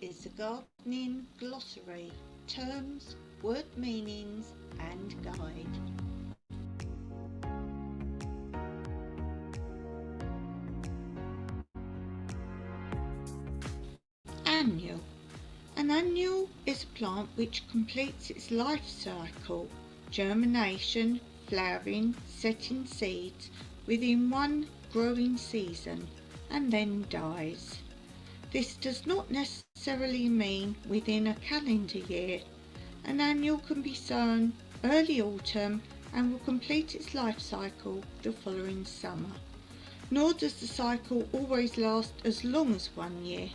Is the gardening glossary, terms, word meanings and guide. Annual. An annual is a plant which completes its life cycle, germination, flowering, setting seeds, within one growing season and then dies. This does not necessarily mean within a calendar year. An annual can be sown early autumn and will complete its life cycle the following summer. Nor does the cycle always last as long as 1 year.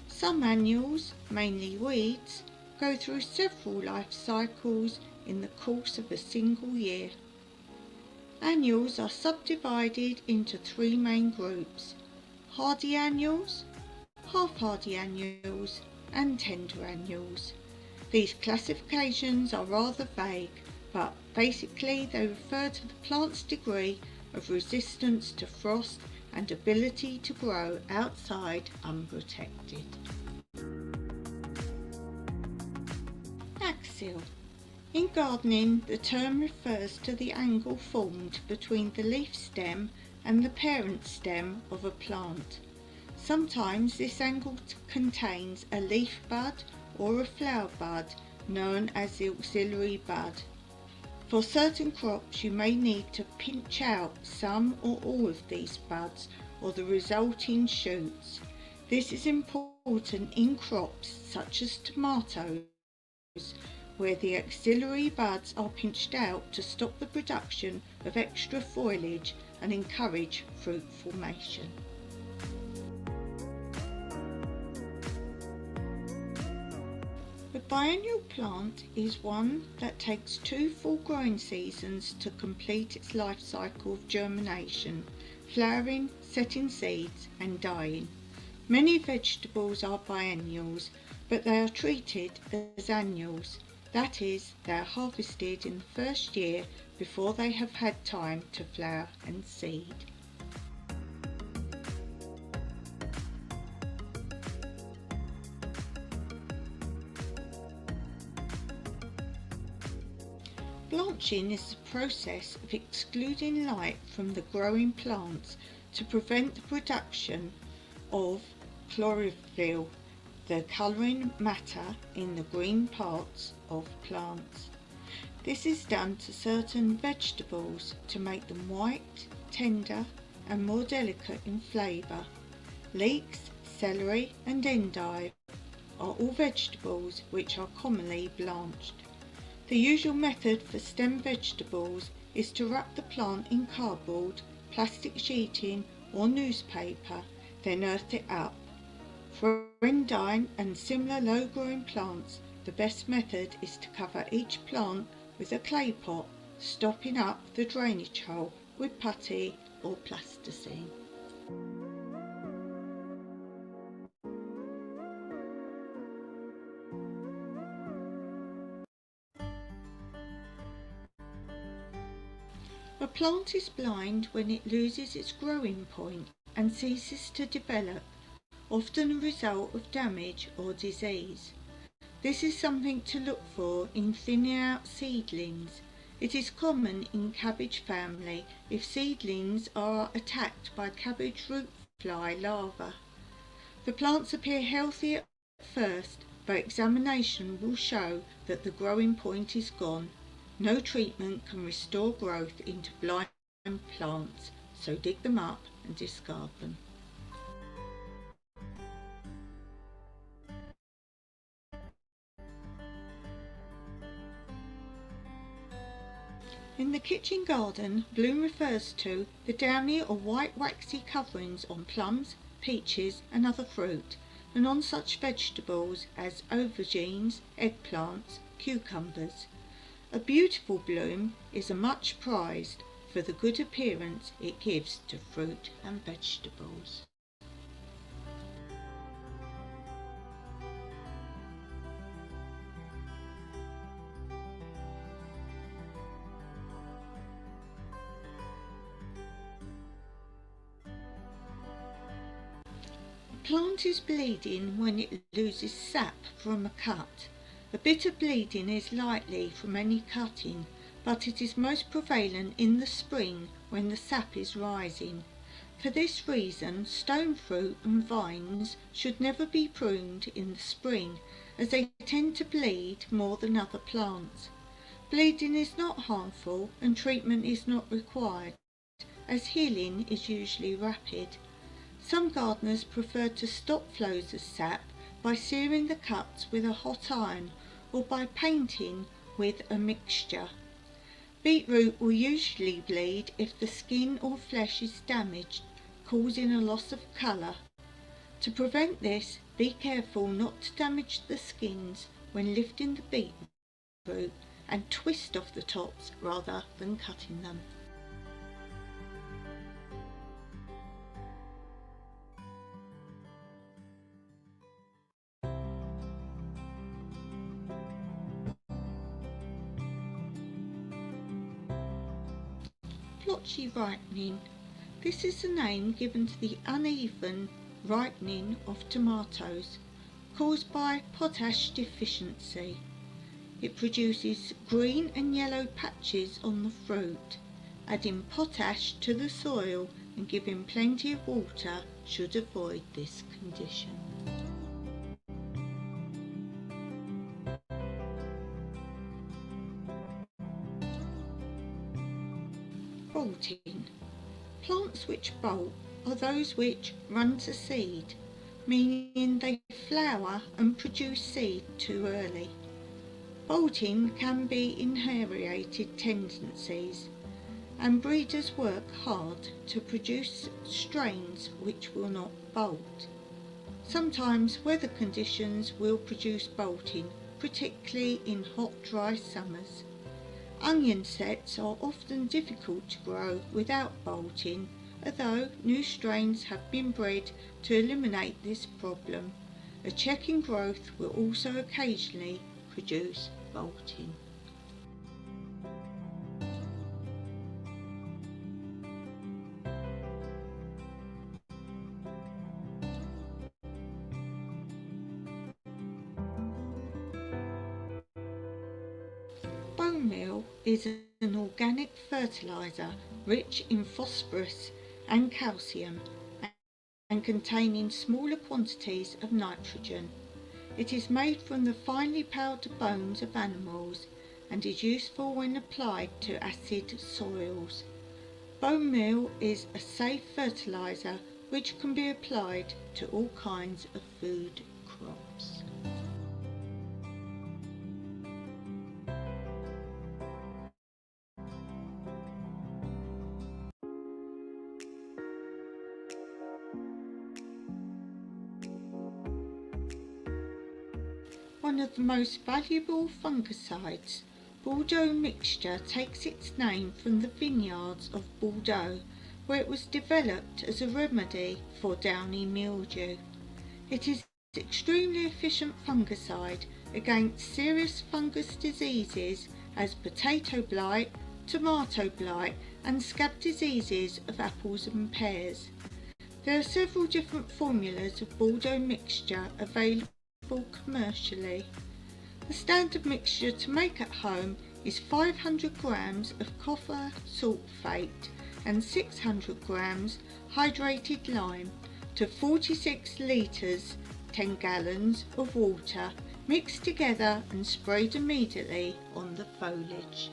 Some annuals, mainly weeds, go through several life cycles in the course of a single year. Annuals are subdivided into 3 main groups: hardy annuals, half-hardy annuals and tender annuals. These classifications are rather vague, but basically they refer to the plant's degree of resistance to frost and ability to grow outside unprotected. Axial. In gardening, the term refers to the angle formed between the leaf stem and the parent stem of a plant. Sometimes this angle contains a leaf bud or a flower bud known as the auxiliary bud. For certain crops you may need to pinch out some or all of these buds or the resulting shoots. This is important in crops such as tomatoes, where the auxiliary buds are pinched out to stop the production of extra foliage and encourage fruit formation. The biennial plant is one that takes 2 full growing seasons to complete its life cycle of germination, flowering, setting seeds and dying. Many vegetables are biennials, but they are treated as annuals. That is, they are harvested in the first year before they have had time to flower and seed. Blanching is the process of excluding light from the growing plants to prevent the production of chlorophyll, the colouring matter in the green parts of plants. This is done to certain vegetables to make them white, tender and more delicate in flavour. Leeks, celery and endive are all vegetables which are commonly blanched. The usual method for stem vegetables is to wrap the plant in cardboard, plastic sheeting or newspaper, then earth it up. For endive and similar low-growing plants, the best method is to cover each plant with a clay pot, stopping up the drainage hole with putty or plasticine. A plant is blind when it loses its growing point and ceases to develop, often a result of damage or disease. This is something to look for in thinning out seedlings. It is common in cabbage family if seedlings are attacked by cabbage root fly larvae. The plants appear healthy at first, but examination will show that the growing point is gone. No treatment can restore growth into blind plants, so dig them up and discard them. In the kitchen garden, bloom refers to the downy or white waxy coverings on plums, peaches and other fruit, and on such vegetables as aubergines, eggplants, cucumbers. A beautiful bloom is a much prized for the good appearance it gives to fruit and vegetables. A plant is bleeding when it loses sap from a cut. A bit of bleeding is likely from any cutting, but it is most prevalent in the spring when the sap is rising. For this reason, stone fruit and vines should never be pruned in the spring, as they tend to bleed more than other plants. Bleeding is not harmful and treatment is not required, as healing is usually rapid. Some gardeners prefer to stop flows of sap by searing the cuts with a hot iron or by painting with a mixture. Beetroot will usually bleed if the skin or flesh is damaged, causing a loss of colour. To prevent this, be careful not to damage the skins when lifting the beetroot and twist off the tops rather than cutting them. Blotchy ripening. This is the name given to the uneven ripening of tomatoes caused by potash deficiency. It produces green and yellow patches on the fruit. Adding potash to the soil and giving plenty of water should avoid this condition. Bolting. Plants which bolt are those which run to seed, meaning they flower and produce seed too early. Bolting can be inherited tendencies, and breeders work hard to produce strains which will not bolt. Sometimes weather conditions will produce bolting, particularly in hot, dry summers. Onion sets are often difficult to grow without bolting, although new strains have been bred to eliminate this problem. A check in growth will also occasionally produce bolting. Bone meal is an organic fertiliser rich in phosphorus and calcium and containing smaller quantities of nitrogen. It is made from the finely powdered bones of animals and is useful when applied to acid soils. Bone meal is a safe fertiliser which can be applied to all kinds of food crops. One of the most valuable fungicides, Bordeaux mixture, takes its name from the vineyards of Bordeaux, where it was developed as a remedy for downy mildew. It is an extremely efficient fungicide against serious fungus diseases as potato blight, tomato blight and scab diseases of apples and pears. There are several different formulas of Bordeaux mixture available commercially. The standard mixture to make at home is 500 grams of copper sulphate and 600 grams hydrated lime to 46 litres 10 gallons of water, mixed together and sprayed immediately on the foliage.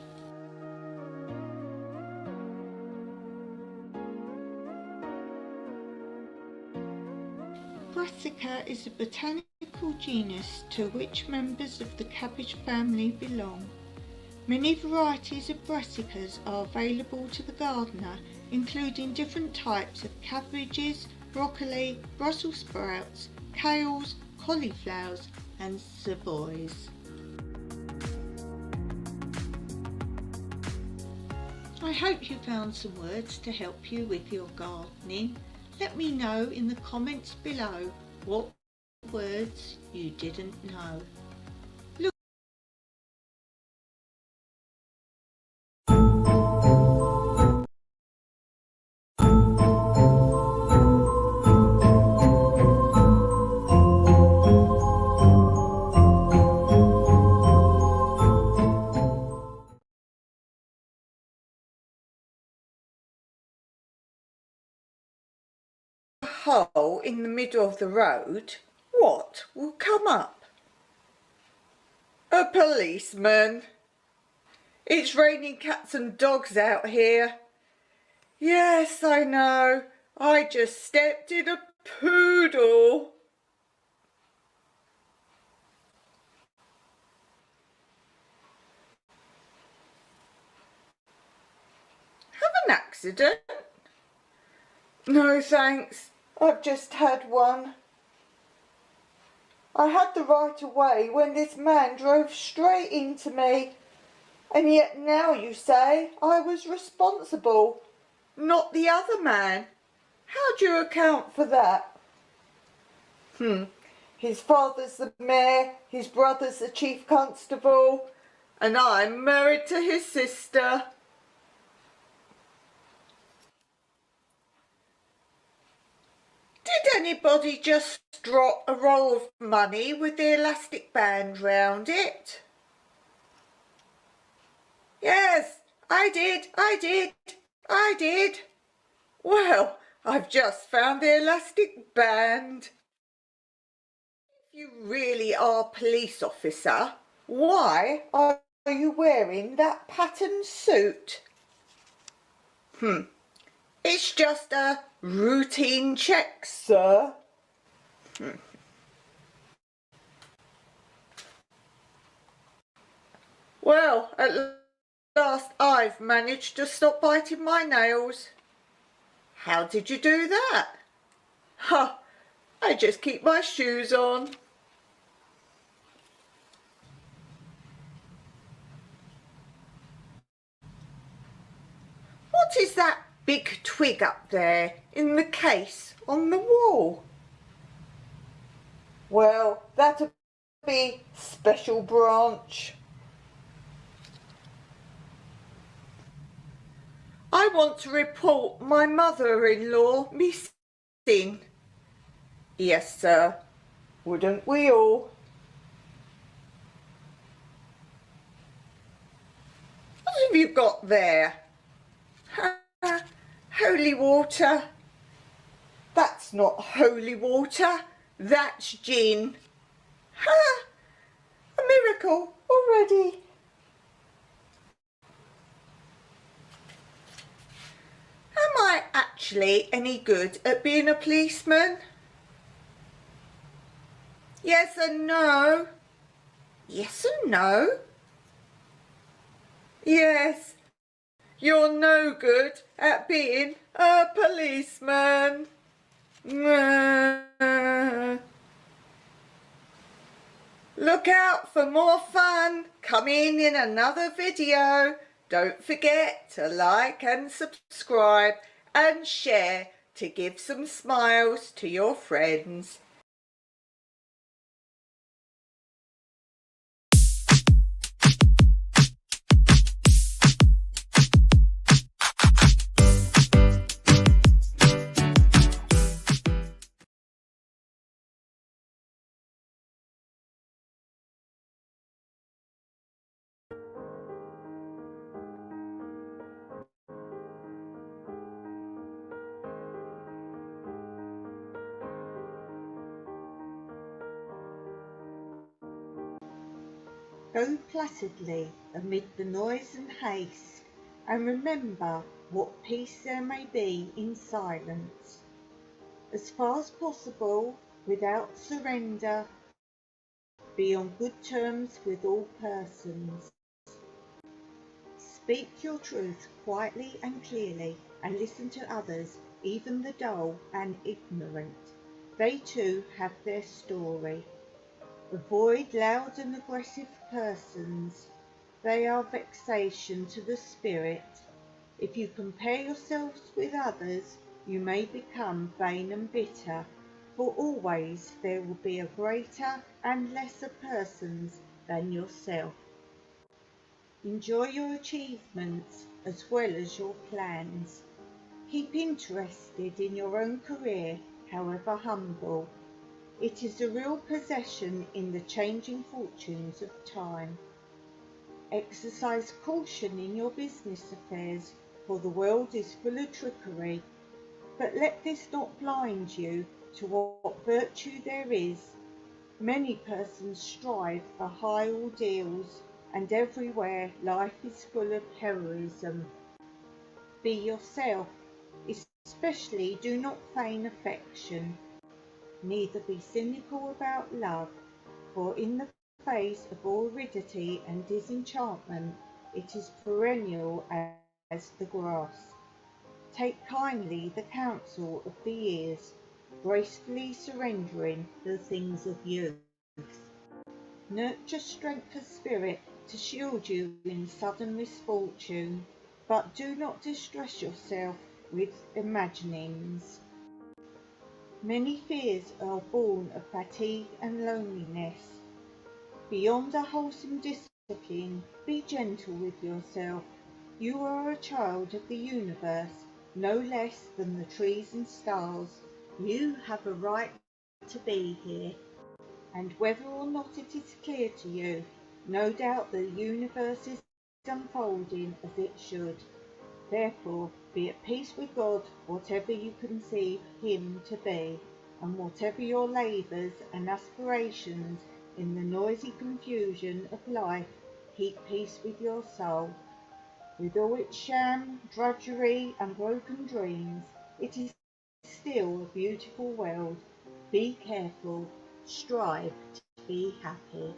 Brassica is a botanical genus to which members of the cabbage family belong. Many varieties of brassicas are available to the gardener, including different types of cabbages, broccoli, Brussels sprouts, kales, cauliflowers and savoys. I hope you found some words to help you with your gardening. Let me know in the comments below what words you didn't know. Hole in the middle of the road, what will come up? A policeman. It's raining cats and dogs out here. Yes, I know. I just stepped in a poodle. Have an accident? No, thanks. I've just had one. I had the right of way when this man drove straight into me. And yet now you say I was responsible, not the other man. How do you account for that? His father's the mayor, his brother's the chief constable, and I'm married to his sister. Did anybody just drop a roll of money with the elastic band round it? Yes, I did. Well, I've just found the elastic band. If you really are a police officer, why are you wearing that patterned suit? It's just a routine check, sir. Well, at last I've managed to stop biting my nails. How did you do that? Ha! I just keep my shoes on. What is that big twig up there in the case on the wall? Well, that'll be special branch. I want to report my mother-in-law missing. Yes, sir. Wouldn't we all? What have you got there? Holy water. That's not holy water. That's gin. A miracle already. Am I actually any good at being a policeman? Yes and no. Yes and no. Yes, you're no good at being a policeman. Look out for more fun coming in another video. Don't forget to like and subscribe and share to give some smiles to your friends. Go placidly amid the noise and haste, and remember what peace there may be in silence. As far as possible, without surrender, be on good terms with all persons. Speak your truth quietly and clearly, and listen to others, even the dull and ignorant. They too have their story. Avoid loud and aggressive persons. They are vexation to the spirit. If you compare yourselves with others, you may become vain and bitter, for always there will be a greater and lesser persons than yourself. Enjoy your achievements as well as your plans. Keep interested in your own career, however humble. It is a real possession in the changing fortunes of time. Exercise caution in your business affairs, for the world is full of trickery. But let this not blind you to what virtue there is. Many persons strive for high ordeals, and everywhere life is full of heroism. Be yourself, especially do not feign affection. Neither be cynical about love, for in the face of all aridity and disenchantment, it is perennial as the grass. Take kindly the counsel of the years, gracefully surrendering the things of youth. Nurture strength of spirit to shield you in sudden misfortune, but do not distress yourself with imaginings. Many fears are born of fatigue and loneliness. Beyond a wholesome discipline, be gentle with yourself. You are a child of the universe, no less than the trees and stars. You have a right to be here, and whether or not it is clear to you, no doubt the universe is unfolding as it should. Therefore, be at peace with God, whatever you conceive Him to be, and whatever your labours and aspirations in the noisy confusion of life, keep peace with your soul. With all its sham, drudgery, and broken dreams, it is still a beautiful world. Be careful, strive to be happy.